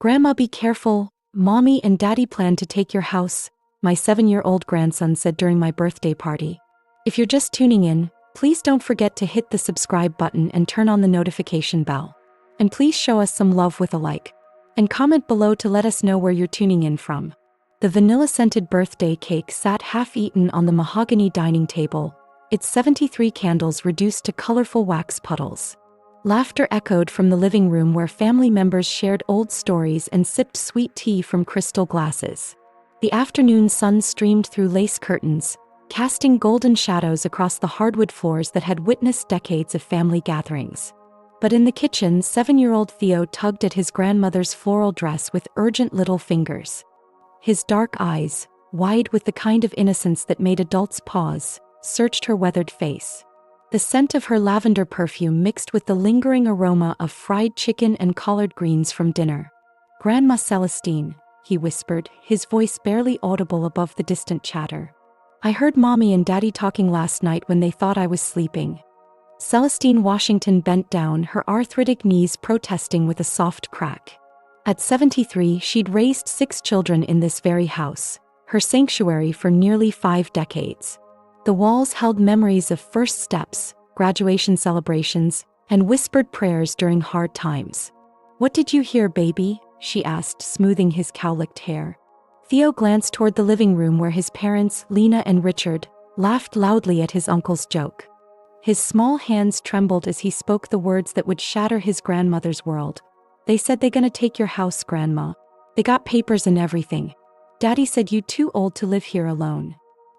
"Grandma, be careful. Mommy and Daddy plan to take your house," my 7-year-old grandson said during my birthday party. If you're just tuning in, please don't forget to hit the subscribe button and turn on the notification bell. And please show us some love with a like. And comment below to let us know where you're tuning in from. The vanilla-scented birthday cake sat half-eaten on the mahogany dining table, its 73 candles reduced to colorful wax puddles. Laughter echoed from the living room where family members shared old stories and sipped sweet tea from crystal glasses. The afternoon sun streamed through lace curtains, casting golden shadows across the hardwood floors that had witnessed decades of family gatherings. But in the kitchen, 7-year-old Theo tugged at his grandmother's floral dress with urgent little fingers. His dark eyes, wide with the kind of innocence that made adults pause, searched her weathered face. The scent of her lavender perfume mixed with the lingering aroma of fried chicken and collard greens from dinner. "Grandma Celestine," he whispered, his voice barely audible above the distant chatter. "I heard Mommy and Daddy talking last night when they thought I was sleeping." Celestine Washington bent down, her arthritic knees protesting with a soft crack. At 73, she'd raised 6 children in this very house, her sanctuary for nearly 5 decades. The walls held memories of first steps, graduation celebrations, and whispered prayers during hard times. "What did you hear, baby?" she asked, smoothing his cowlicked hair. Theo glanced toward the living room where his parents, Lena and Richard, laughed loudly at his uncle's joke. His small hands trembled as he spoke the words that would shatter his grandmother's world. "They said they gonna take your house, Grandma. They got papers and everything. Daddy said you too old to live here alone."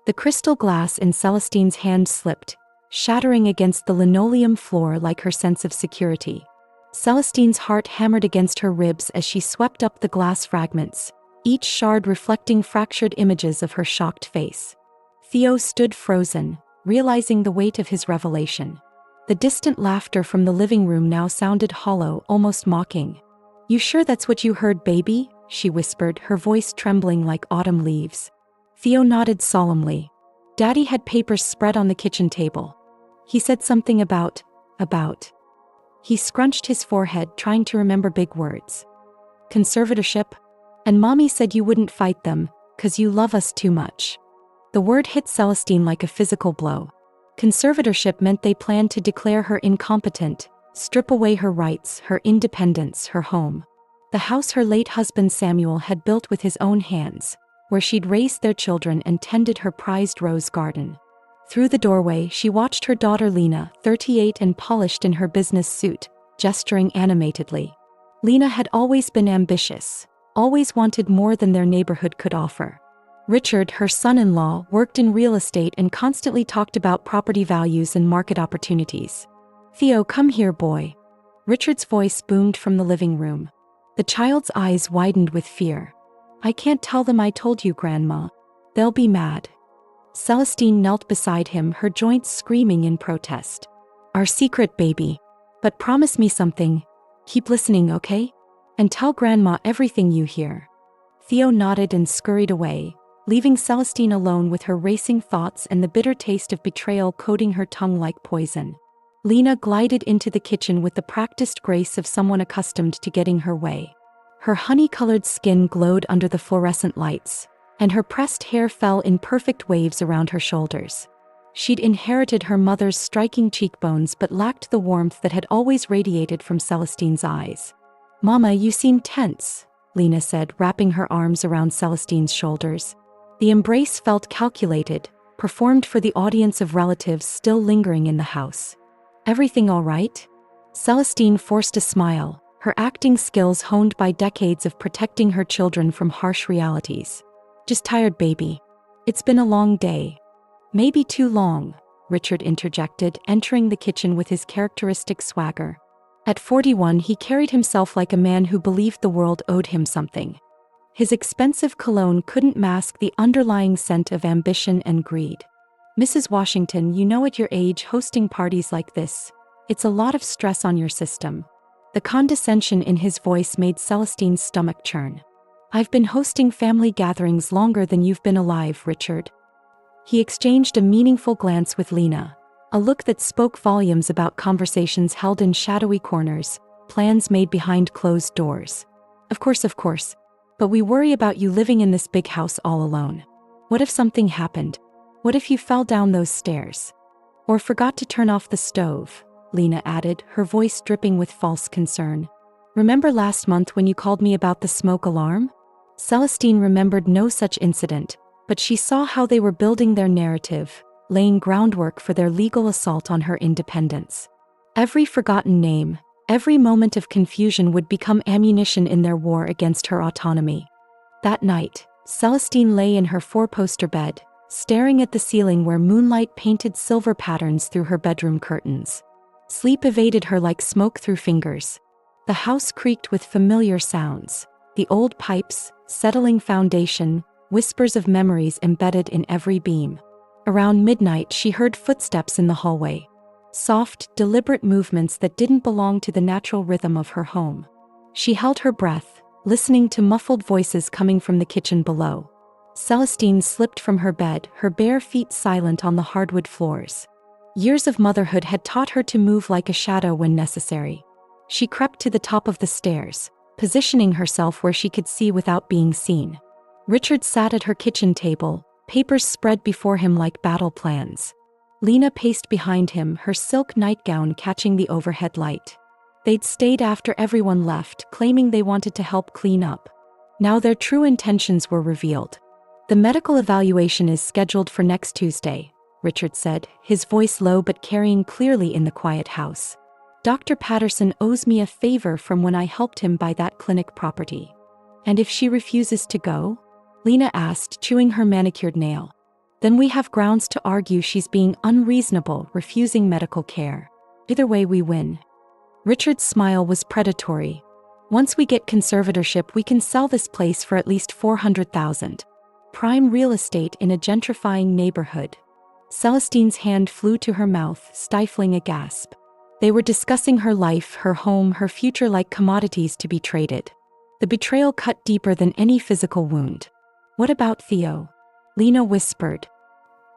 The crystal glass in Celestine's hand slipped, shattering against the linoleum floor like her sense of security. Celestine's heart hammered against her ribs as she swept up the glass fragments, each shard reflecting fractured images of her shocked face. Theo stood frozen, realizing the weight of his revelation. The distant laughter from the living room now sounded hollow, almost mocking. "You sure that's what you heard, baby?" she whispered, her voice trembling like autumn leaves. Theo nodded solemnly. Daddy had papers spread on the kitchen table. He said something about. He scrunched his forehead, trying to remember big words. "Conservatorship? And Mommy said you wouldn't fight them, 'cause you love us too much." The word hit Celestine like a physical blow. Conservatorship meant they planned to declare her incompetent, strip away her rights, her independence, her home. The house her late husband Samuel had built with his own hands, where she'd raised their children and tended her prized rose garden. Through the doorway, she watched her daughter Lena, 38 and polished in her business suit, gesturing animatedly. Lena had always been ambitious, always wanted more than their neighborhood could offer. Richard, her son-in-law, worked in real estate and constantly talked about property values and market opportunities. "Theo, come here, boy." Richard's voice boomed from the living room. The child's eyes widened with fear. "I can't tell them I told you, Grandma. They'll be mad." Celestine knelt beside him, her joints screaming in protest. "Our secret, baby. But promise me something. Keep listening, okay? And tell Grandma everything you hear." Theo nodded and scurried away, leaving Celestine alone with her racing thoughts and the bitter taste of betrayal coating her tongue like poison. Lena glided into the kitchen with the practiced grace of someone accustomed to getting her way. Her honey-colored skin glowed under the fluorescent lights, and her pressed hair fell in perfect waves around her shoulders. She'd inherited her mother's striking cheekbones but lacked the warmth that had always radiated from Celestine's eyes. "Mama, you seem tense," Lena said, wrapping her arms around Celestine's shoulders. The embrace felt calculated, performed for the audience of relatives still lingering in the house. "Everything all right?" Celestine forced a smile, her acting skills honed by decades of protecting her children from harsh realities. "Just tired, baby. It's been a long day." "Maybe too long," Richard interjected, entering the kitchen with his characteristic swagger. At 41, he carried himself like a man who believed the world owed him something. His expensive cologne couldn't mask the underlying scent of ambition and greed. "Mrs. Washington, you know at your age hosting parties like this, it's a lot of stress on your system." The condescension in his voice made Celestine's stomach churn. "I've been hosting family gatherings longer than you've been alive, Richard." He exchanged a meaningful glance with Lena, a look that spoke volumes about conversations held in shadowy corners, plans made behind closed doors. Of course. But we worry about you living in this big house all alone. What if something happened? What if you fell down those stairs? Or forgot to turn off the stove? Lena added, her voice dripping with false concern. Remember last month when you called me about the smoke alarm? Celestine remembered no such incident, but she saw how they were building their narrative, laying groundwork for their legal assault on her independence. Every forgotten name, every moment of confusion would become ammunition in their war against her autonomy. That night, Celestine lay in her four-poster bed, staring at the ceiling where moonlight painted silver patterns through her bedroom curtains. Sleep evaded her like smoke through fingers. The house creaked with familiar sounds, the old pipes, settling foundation, whispers of memories embedded in every beam. Around midnight, she heard footsteps in the hallway. Soft, deliberate movements that didn't belong to the natural rhythm of her home. She held her breath, listening to muffled voices coming from the kitchen below. Celestine slipped from her bed, her bare feet silent on the hardwood floors. Years of motherhood had taught her to move like a shadow when necessary. She crept to the top of the stairs, positioning herself where she could see without being seen. Richard sat at her kitchen table, papers spread before him like battle plans. Lena paced behind him, her silk nightgown catching the overhead light. They'd stayed after everyone left, claiming they wanted to help clean up. Now their true intentions were revealed. The medical evaluation is scheduled for next Tuesday, Richard said, his voice low but carrying clearly in the quiet house. Dr. Patterson owes me a favor from when I helped him buy that clinic property. And if she refuses to go? Lena asked, chewing her manicured nail. Then we have grounds to argue she's being unreasonable, refusing medical care. Either way we win. Richard's smile was predatory. Once we get conservatorship, we can sell this place for at least $400,000. Prime real estate in a gentrifying neighborhood. Celestine's hand flew to her mouth, stifling a gasp. They were discussing her life, her home, her future like commodities to be traded. The betrayal cut deeper than any physical wound. What about Theo? Lena whispered.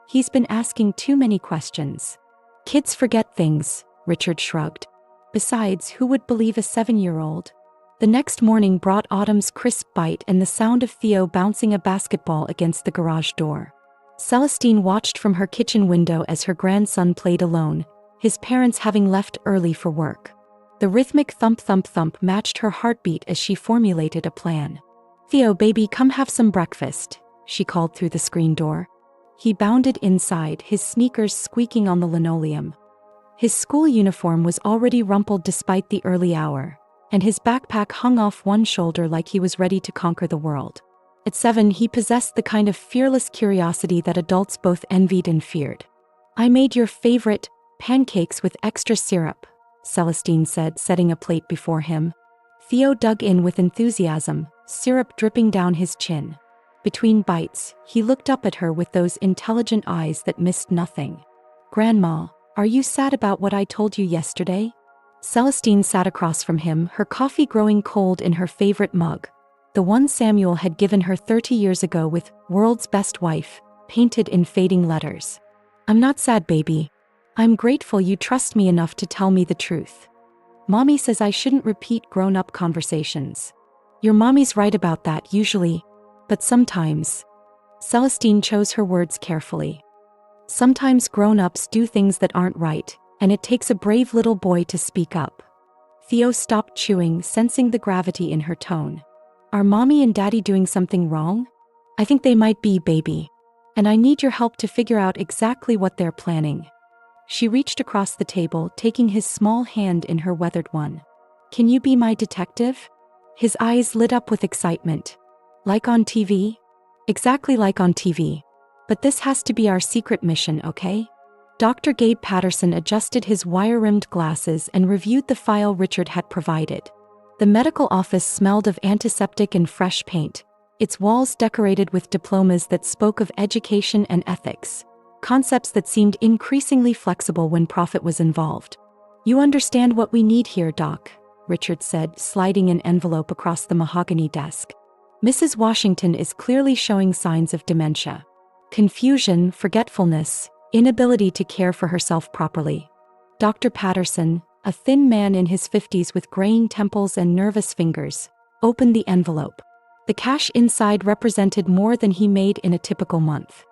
He's been asking too many questions. Kids forget things, Richard shrugged. Besides, who would believe a 7-year-old? The next morning brought autumn's crisp bite and the sound of Theo bouncing a basketball against the garage door. Celestine watched from her kitchen window as her grandson played alone, his parents having left early for work. The rhythmic thump-thump-thump matched her heartbeat as she formulated a plan. Theo, baby, come have some breakfast, she called through the screen door. He bounded inside, his sneakers squeaking on the linoleum. His school uniform was already rumpled despite the early hour, and his backpack hung off one shoulder like he was ready to conquer the world. At 7, he possessed the kind of fearless curiosity that adults both envied and feared. I made your favorite pancakes with extra syrup, Celestine said, setting a plate before him. Theo dug in with enthusiasm, syrup dripping down his chin. Between bites, he looked up at her with those intelligent eyes that missed nothing. Grandma, are you sad about what I told you yesterday? Celestine sat across from him, her coffee growing cold in her favorite mug, the one Samuel had given her 30 years ago with "World's Best Wife" painted in fading letters. I'm not sad, baby. I'm grateful you trust me enough to tell me the truth. Mommy says I shouldn't repeat grown-up conversations. Your mommy's right about that usually, but sometimes. Celestine chose her words carefully. Sometimes grown-ups do things that aren't right, and it takes a brave little boy to speak up. Theo stopped chewing, sensing the gravity in her tone. Are mommy and daddy doing something wrong? I think they might be, baby. And I need your help to figure out exactly what they're planning. She reached across the table, taking his small hand in her weathered one. Can you be my detective? His eyes lit up with excitement. Like on TV? Exactly like on TV. But this has to be our secret mission, okay? Dr. Gabe Patterson adjusted his wire-rimmed glasses and reviewed the file Richard had provided. The medical office smelled of antiseptic and fresh paint, its walls decorated with diplomas that spoke of education and ethics, concepts that seemed increasingly flexible when profit was involved. You understand what we need here, Doc, Richard said, sliding an envelope across the mahogany desk. Mrs. Washington is clearly showing signs of dementia. Confusion, forgetfulness, inability to care for herself properly. Dr. Patterson, a thin man in his 50s with graying temples and nervous fingers, opened the envelope. The cash inside represented more than he made in a typical month.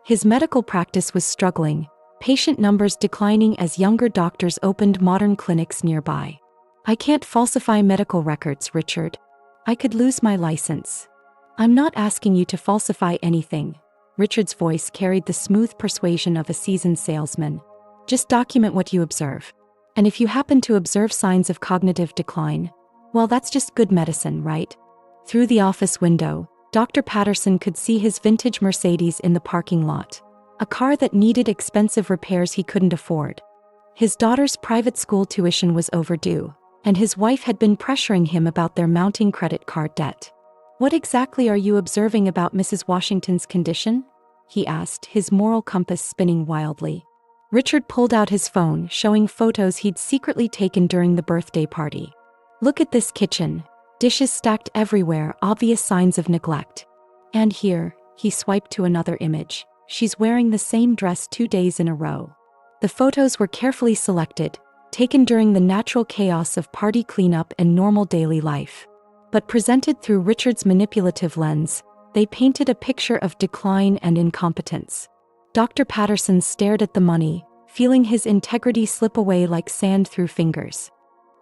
His medical practice was struggling, patient numbers declining as younger doctors opened modern clinics nearby. "I can't falsify medical records, Richard. I could lose my license." "I'm not asking you to falsify anything." Richard's voice carried the smooth persuasion of a seasoned salesman. "Just document what you observe. And if you happen to observe signs of cognitive decline, well, that's just good medicine, right?" Through the office window, Dr. Patterson could see his vintage Mercedes in the parking lot, a car that needed expensive repairs he couldn't afford. His daughter's private school tuition was overdue, and his wife had been pressuring him about their mounting credit card debt. "What exactly are you observing about Mrs. Washington's condition?" he asked, his moral compass spinning wildly. Richard pulled out his phone, showing photos he'd secretly taken during the birthday party. "Look at this kitchen. Dishes stacked everywhere, obvious signs of neglect. And here," he swiped to another image, "she's wearing the same dress 2 days in a row." The photos were carefully selected, taken during the natural chaos of party cleanup and normal daily life. But presented through Richard's manipulative lens, they painted a picture of decline and incompetence. Dr. Patterson stared at the money, feeling his integrity slip away like sand through fingers.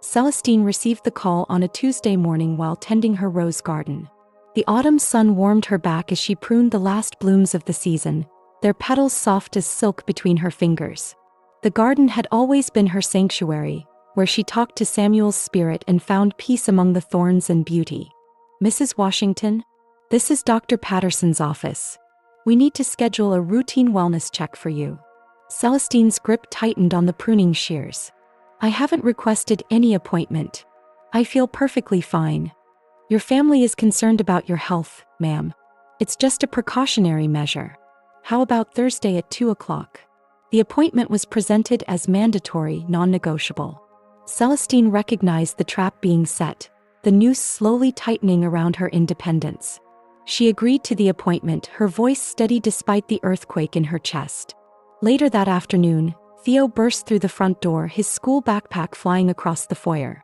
Celestine received the call on a Tuesday morning while tending her rose garden. The autumn sun warmed her back as she pruned the last blooms of the season, their petals soft as silk between her fingers. The garden had always been her sanctuary, where she talked to Samuel's spirit and found peace among the thorns and beauty. "Mrs. Washington, this is Dr. Patterson's office. We need to schedule a routine wellness check for you." Celestine's grip tightened on the pruning shears. "I haven't requested any appointment. I feel perfectly fine. Your family is concerned about your health, ma'am. It's just a precautionary measure. How about Thursday at 2 o'clock? The appointment was presented as mandatory, non-negotiable. Celestine recognized the trap being set, the noose slowly tightening around her independence. She agreed to the appointment, her voice steady despite the earthquake in her chest. Later that afternoon, Theo burst through the front door, his school backpack flying across the foyer.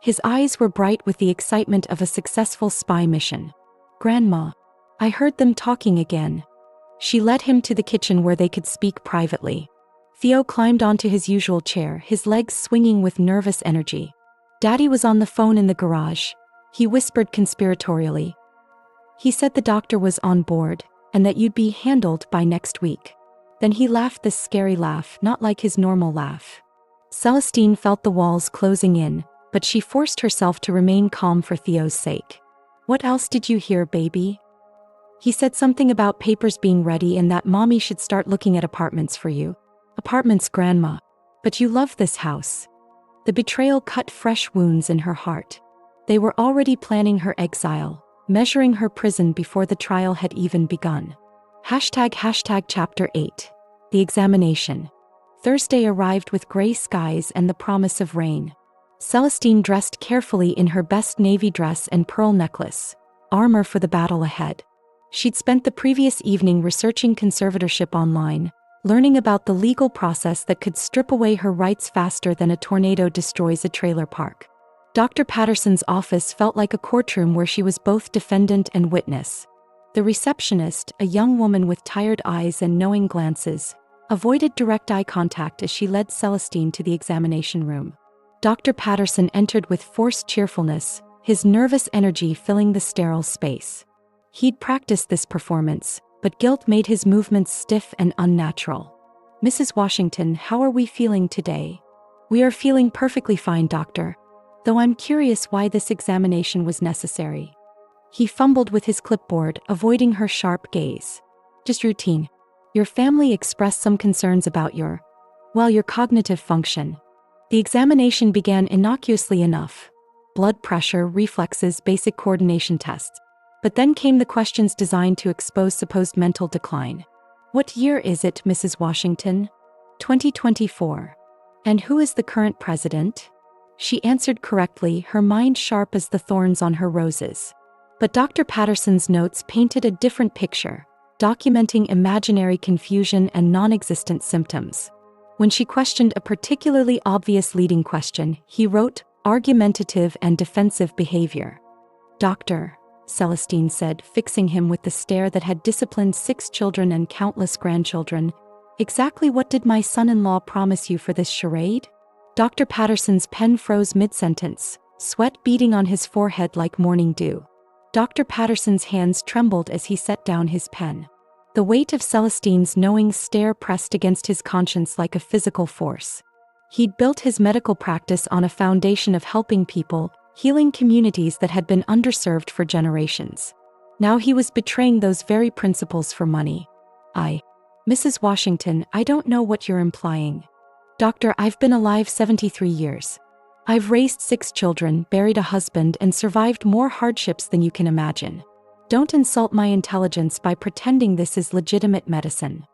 His eyes were bright with the excitement of a successful spy mission. "Grandma, I heard them talking again." She led him to the kitchen where they could speak privately. Theo climbed onto his usual chair, his legs swinging with nervous energy. "Daddy was on the phone in the garage," he whispered conspiratorially. "He said the doctor was on board, and that you'd be handled by next week." Then he laughed this scary laugh, not like his normal laugh. Celestine felt the walls closing in, but she forced herself to remain calm for Theo's sake. "What else did you hear, baby?" "He said something about papers being ready and that mommy should start looking at apartments for you." "Apartments, Grandma. But you love this house." The betrayal cut fresh wounds in her heart. They were already planning her exile, measuring her prison before the trial had even begun. ## Chapter 8. The Examination. Thursday arrived with gray skies and the promise of rain. Celestine dressed carefully in her best navy dress and pearl necklace, armor for the battle ahead. She'd spent the previous evening researching conservatorship online, learning about the legal process that could strip away her rights faster than a tornado destroys a trailer park. Dr. Patterson's office felt like a courtroom where she was both defendant and witness. The receptionist, a young woman with tired eyes and knowing glances, avoided direct eye contact as she led Celestine to the examination room. Dr. Patterson entered with forced cheerfulness, his nervous energy filling the sterile space. He'd practiced this performance, but guilt made his movements stiff and unnatural. "Mrs. Washington, how are we feeling today?" "We are feeling perfectly fine, doctor. Though I'm curious why this examination was necessary." He fumbled with his clipboard, avoiding her sharp gaze. "Just routine. Your family expressed some concerns about your cognitive function." The examination began innocuously enough. Blood pressure, reflexes, basic coordination tests. But then came the questions designed to expose supposed mental decline. "What year is it, Mrs. Washington?" 2024. "And who is the current president?" She answered correctly, her mind sharp as the thorns on her roses. But Dr. Patterson's notes painted a different picture, documenting imaginary confusion and non-existent symptoms. When she questioned a particularly obvious leading question, he wrote, "Argumentative and defensive behavior." Doctor, Celestine said, fixing him with the stare that had disciplined 6 children and countless grandchildren. Exactly what did my son-in-law promise you for this charade? Dr. Patterson's pen froze mid-sentence, sweat beading on his forehead like morning dew. Dr. Patterson's hands trembled as he set down his pen. The weight of Celestine's knowing stare pressed against his conscience like a physical force. He'd built his medical practice on a foundation of helping people, healing communities that had been underserved for generations. Now he was betraying those very principles for money. Mrs. Washington, I don't know what you're implying. Doctor, I've been alive 73 years. I've raised 6 children, buried a husband, and survived more hardships than you can imagine. Don't insult my intelligence by pretending this is legitimate medicine.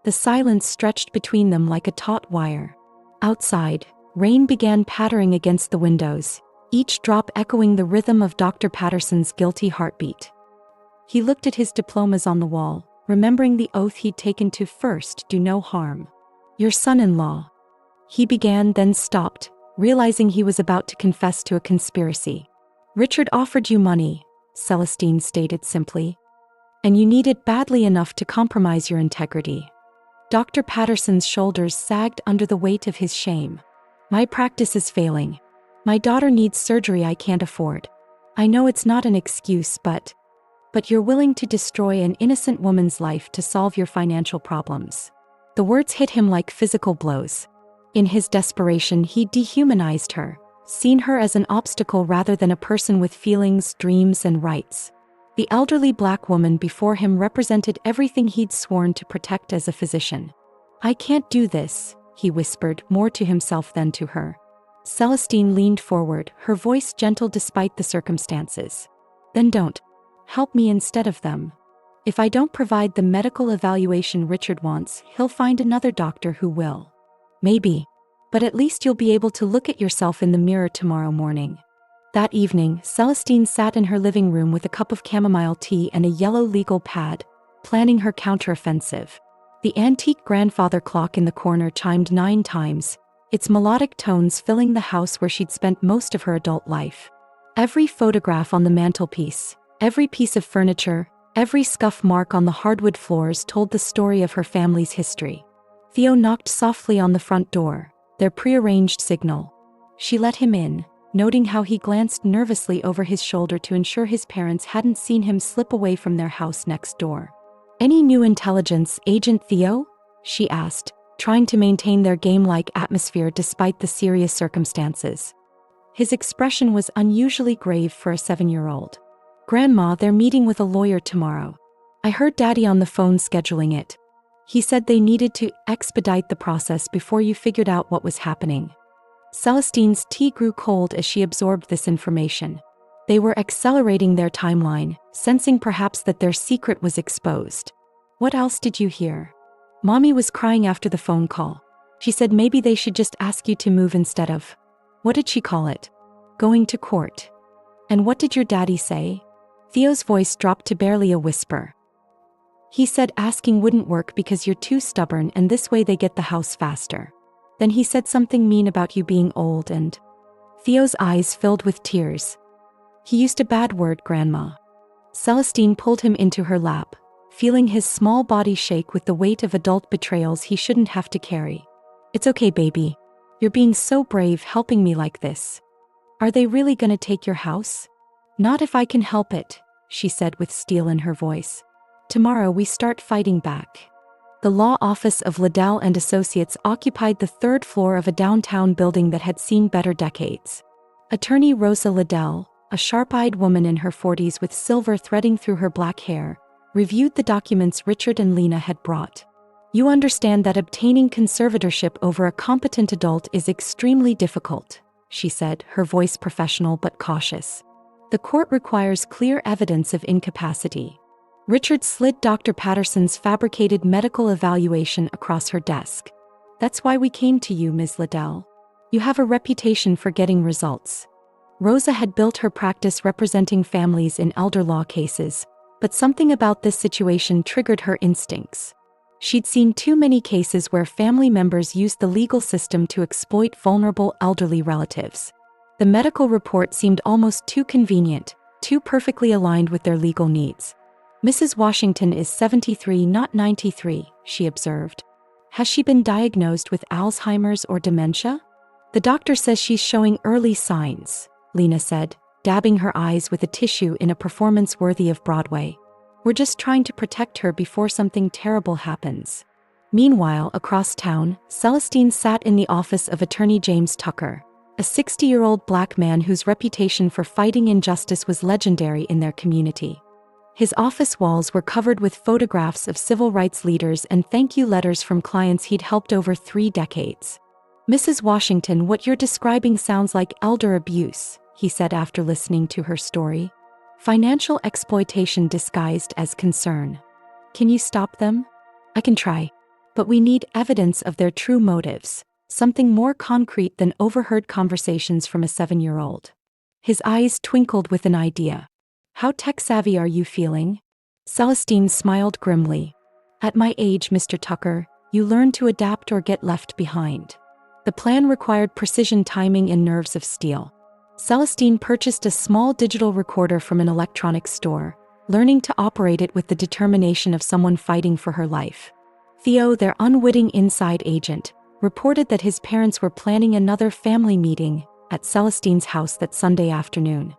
The silence stretched between them like a taut wire. Outside, rain began pattering against the windows, each drop echoing the rhythm of Dr. Patterson's guilty heartbeat. He looked at his diplomas on the wall, remembering the oath he'd taken to first do no harm. Your son-in-law. He began, then stopped, realizing he was about to confess to a conspiracy. Richard offered you money, Celestine stated simply. And you need it badly enough to compromise your integrity. Dr. Patterson's shoulders sagged under the weight of his shame. My practice is failing. My daughter needs surgery I can't afford. I know it's not an excuse, but you're willing to destroy an innocent woman's life to solve your financial problems. The words hit him like physical blows. In his desperation, he dehumanized her, seen her as an obstacle rather than a person with feelings, dreams, and rights. The elderly black woman before him represented everything he'd sworn to protect as a physician. I can't do this, he whispered, more to himself than to her. Celestine leaned forward, her voice gentle despite the circumstances. Then don't. Help me instead of them. If I don't provide the medical evaluation Richard wants, he'll find another doctor who will. Maybe. But at least you'll be able to look at yourself in the mirror tomorrow morning. That evening, Celestine sat in her living room with a cup of chamomile tea and a yellow legal pad, planning her counteroffensive. The antique grandfather clock in the corner chimed 9 times, its melodic tones filling the house where she'd spent most of her adult life. Every photograph on the mantelpiece, every piece of furniture, every scuff mark on the hardwood floors told the story of her family's history. Theo knocked softly on the front door, their prearranged signal. She let him in, noting how he glanced nervously over his shoulder to ensure his parents hadn't seen him slip away from their house next door. Any new intelligence, Agent Theo? She asked, trying to maintain their game-like atmosphere despite the serious circumstances. His expression was unusually grave for a 7-year-old. Grandma, they're meeting with a lawyer tomorrow. I heard Daddy on the phone scheduling it. He said they needed to expedite the process before you figured out what was happening. Celestine's tea grew cold as she absorbed this information. They were accelerating their timeline, sensing perhaps that their secret was exposed. What else did you hear? Mommy was crying after the phone call. She said maybe they should just ask you to move instead of, what did she call it? Going to court. And what did your daddy say? Theo's voice dropped to barely a whisper. He said asking wouldn't work because you're too stubborn and this way they get the house faster. Then he said something mean about you being old and... Theo's eyes filled with tears. He used a bad word, Grandma. Celestine pulled him into her lap, feeling his small body shake with the weight of adult betrayals he shouldn't have to carry. It's okay, baby. You're being so brave helping me like this. Are they really gonna take your house? Not if I can help it, she said with steel in her voice. Tomorrow we start fighting back. The law office of Liddell and Associates occupied the 3rd floor of a downtown building that had seen better decades. Attorney Rosa Liddell, a sharp-eyed woman in her 40s with silver threading through her black hair, reviewed the documents Richard and Lena had brought. You understand that obtaining conservatorship over a competent adult is extremely difficult, she said, her voice professional but cautious. The court requires clear evidence of incapacity. Richard slid Dr. Patterson's fabricated medical evaluation across her desk. That's why we came to you, Ms. Liddell. You have a reputation for getting results. Rosa had built her practice representing families in elder law cases, but something about this situation triggered her instincts. She'd seen too many cases where family members used the legal system to exploit vulnerable elderly relatives. The medical report seemed almost too convenient, too perfectly aligned with their legal needs. Mrs. Washington is 73, not 93, she observed. Has she been diagnosed with Alzheimer's or dementia? The doctor says she's showing early signs, Lena said, dabbing her eyes with a tissue in a performance worthy of Broadway. We're just trying to protect her before something terrible happens. Meanwhile, across town, Celestine sat in the office of attorney James Tucker, a 60-year-old black man whose reputation for fighting injustice was legendary in their community. His office walls were covered with photographs of civil rights leaders and thank-you letters from clients he'd helped over 3 decades. Mrs. Washington, what you're describing sounds like elder abuse, he said after listening to her story. Financial exploitation disguised as concern. Can you stop them? I can try. But we need evidence of their true motives, something more concrete than overheard conversations from a 7-year-old. His eyes twinkled with an idea. How tech-savvy are you feeling? Celestine smiled grimly. At my age, Mr. Tucker, you learn to adapt or get left behind. The plan required precision timing and nerves of steel. Celestine purchased a small digital recorder from an electronics store, learning to operate it with the determination of someone fighting for her life. Theo, their unwitting inside agent, reported that his parents were planning another family meeting at Celestine's house that Sunday afternoon.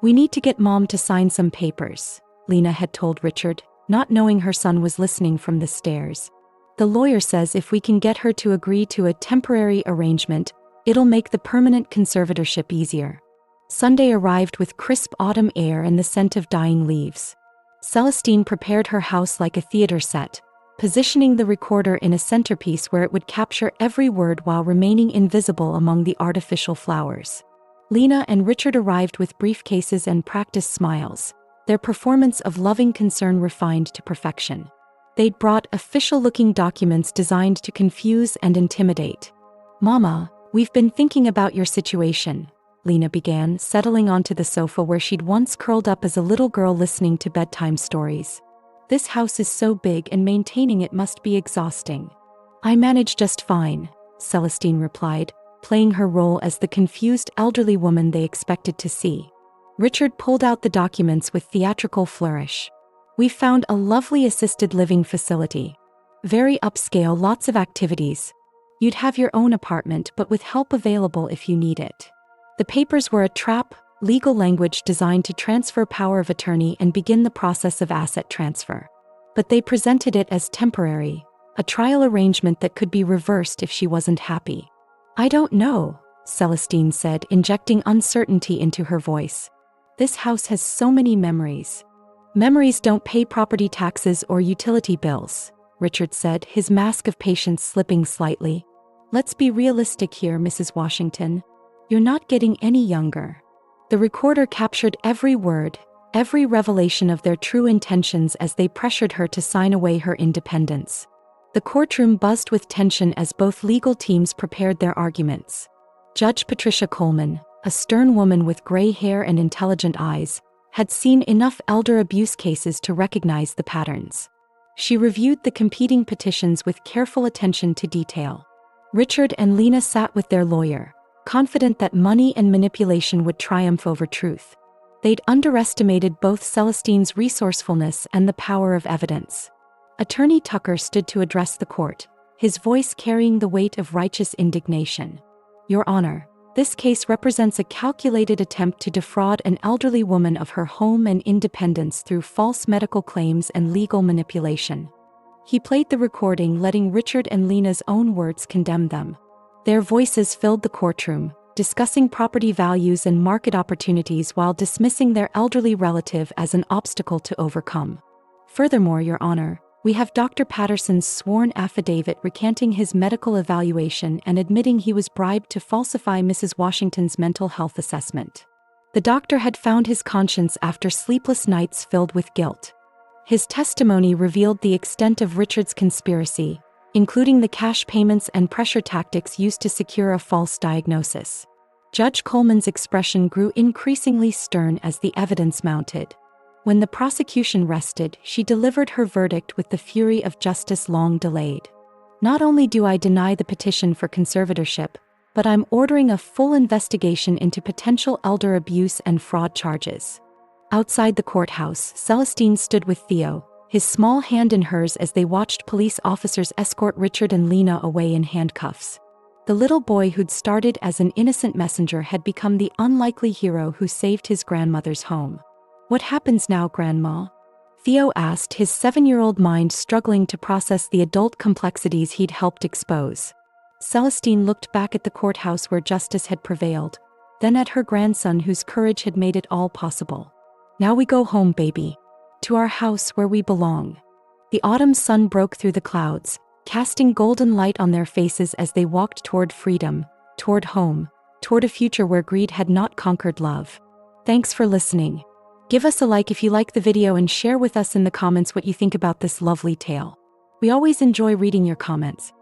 We need to get Mom to sign some papers, Lena had told Richard, not knowing her son was listening from the stairs. The lawyer says if we can get her to agree to a temporary arrangement, it'll make the permanent conservatorship easier. Sunday arrived with crisp autumn air and the scent of dying leaves. Celestine prepared her house like a theater set, positioning the recorder in a centerpiece where it would capture every word while remaining invisible among the artificial flowers. Lena and Richard arrived with briefcases and practiced smiles, their performance of loving concern refined to perfection. They'd brought official-looking documents designed to confuse and intimidate. Mama, we've been thinking about your situation, Lena began, settling onto the sofa where she'd once curled up as a little girl listening to bedtime stories. This house is so big and maintaining it must be exhausting. I manage just fine, Celestine replied, playing her role as the confused elderly woman they expected to see. Richard pulled out the documents with theatrical flourish. We found a lovely assisted living facility. Very upscale, lots of activities. You'd have your own apartment but with help available if you need it. The papers were a trap, legal language designed to transfer power of attorney and begin the process of asset transfer. But they presented it as temporary, a trial arrangement that could be reversed if she wasn't happy. I don't know, Celestine said, injecting uncertainty into her voice. This house has so many memories. Memories don't pay property taxes or utility bills, Richard said, his mask of patience slipping slightly. Let's be realistic here, Mrs. Washington. You're not getting any younger. The recorder captured every word, every revelation of their true intentions as they pressured her to sign away her independence. The courtroom buzzed with tension as both legal teams prepared their arguments. Judge Patricia Coleman, a stern woman with gray hair and intelligent eyes, had seen enough elder abuse cases to recognize the patterns. She reviewed the competing petitions with careful attention to detail. Richard and Lena sat with their lawyer, confident that money and manipulation would triumph over truth. They'd underestimated both Celestine's resourcefulness and the power of evidence. Attorney Tucker stood to address the court, his voice carrying the weight of righteous indignation. Your Honor, this case represents a calculated attempt to defraud an elderly woman of her home and independence through false medical claims and legal manipulation. He played the recording, letting Richard and Lena's own words condemn them. Their voices filled the courtroom, discussing property values and market opportunities while dismissing their elderly relative as an obstacle to overcome. Furthermore, Your Honor, we have Dr. Patterson's sworn affidavit recanting his medical evaluation and admitting he was bribed to falsify Mrs. Washington's mental health assessment. The doctor had found his conscience after sleepless nights filled with guilt. His testimony revealed the extent of Richard's conspiracy, including the cash payments and pressure tactics used to secure a false diagnosis. Judge Coleman's expression grew increasingly stern as the evidence mounted. When the prosecution rested, she delivered her verdict with the fury of justice long delayed. Not only do I deny the petition for conservatorship, but I'm ordering a full investigation into potential elder abuse and fraud charges. Outside the courthouse, Celestine stood with Theo, his small hand in hers as they watched police officers escort Richard and Lena away in handcuffs. The little boy who'd started as an innocent messenger had become the unlikely hero who saved his grandmother's home. "What happens now, Grandma?" Theo asked, his 7-year-old mind struggling to process the adult complexities he'd helped expose. Celestine looked back at the courthouse where justice had prevailed, then at her grandson whose courage had made it all possible. "Now we go home, baby. To our house where we belong." The autumn sun broke through the clouds, casting golden light on their faces as they walked toward freedom, toward home, toward a future where greed had not conquered love. Thanks for listening. Give us a like if you like the video and share with us in the comments what you think about this lovely tale. We always enjoy reading your comments.